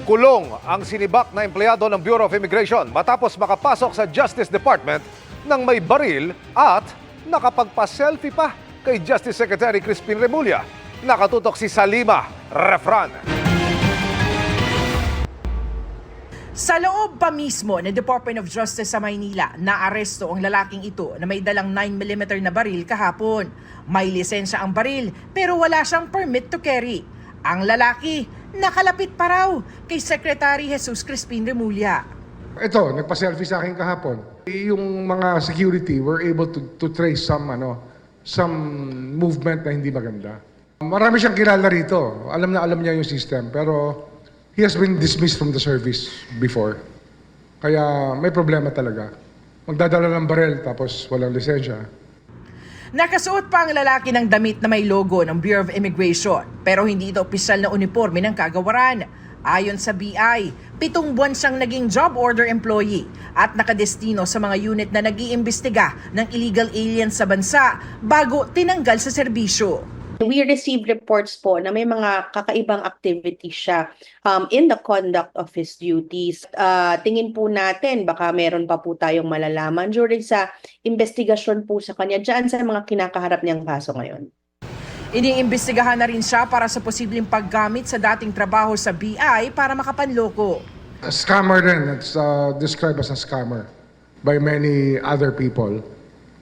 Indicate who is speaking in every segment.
Speaker 1: Kulong ang sinibak na empleyado ng Bureau of Immigration matapos makapasok sa Justice Department ng may baril at nakapagpa-selfie pa kay Justice Secretary Crispin Remulla. Nakatutok si Salima Refran.
Speaker 2: Sa loob pa mismo ng Department of Justice sa Maynila, naaresto ang lalaking ito na may dalang 9mm na baril kahapon. May lisensya ang baril pero wala siyang permit to carry. Ang lalaki, nakalapit pa raw kay Secretary Jesus Crispin Remulla.
Speaker 3: Ito, nagpa-selfie sa akin kahapon. Yung mga security were able to trace some movement na hindi maganda. Marami siyang kilala rito. Alam na alam niya yung system, pero he has been dismissed from the service before. Kaya may problema talaga. Magdadala ng barel tapos walang lisensya.
Speaker 2: Nakasuot pa ang lalaki ng damit na may logo ng Bureau of Immigration pero hindi ito opisyal na uniforme ng kagawaran. Ayon sa BI, 7 buwan siyang naging job order employee at nakadestino sa mga unit na nag-iimbestiga ng illegal aliens sa bansa bago tinanggal sa serbisyo.
Speaker 4: We received reports po na may mga kakaibang activities siya in the conduct of his duties. Tingin po natin baka meron pa po tayong malalaman during sa investigasyon po sa kanya dyan sa mga kinakaharap niyang kaso ngayon.
Speaker 2: Iniimbestigahan na rin siya para sa posibleng paggamit sa dating trabaho sa BI para makapanloko.
Speaker 3: A scammer din. It's described as a scammer by many other people.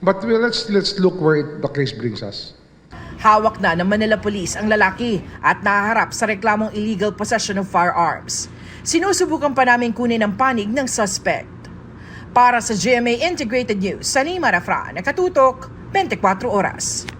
Speaker 3: But let's look where the case brings us.
Speaker 2: Hawak na ng Manila Police ang lalaki at nahaharap sa reklamong illegal possession of firearms. Sinusubukan pa namin kunin ang panig ng suspect. Para sa GMA Integrated News, Salima Refran, nakatutok 24 oras.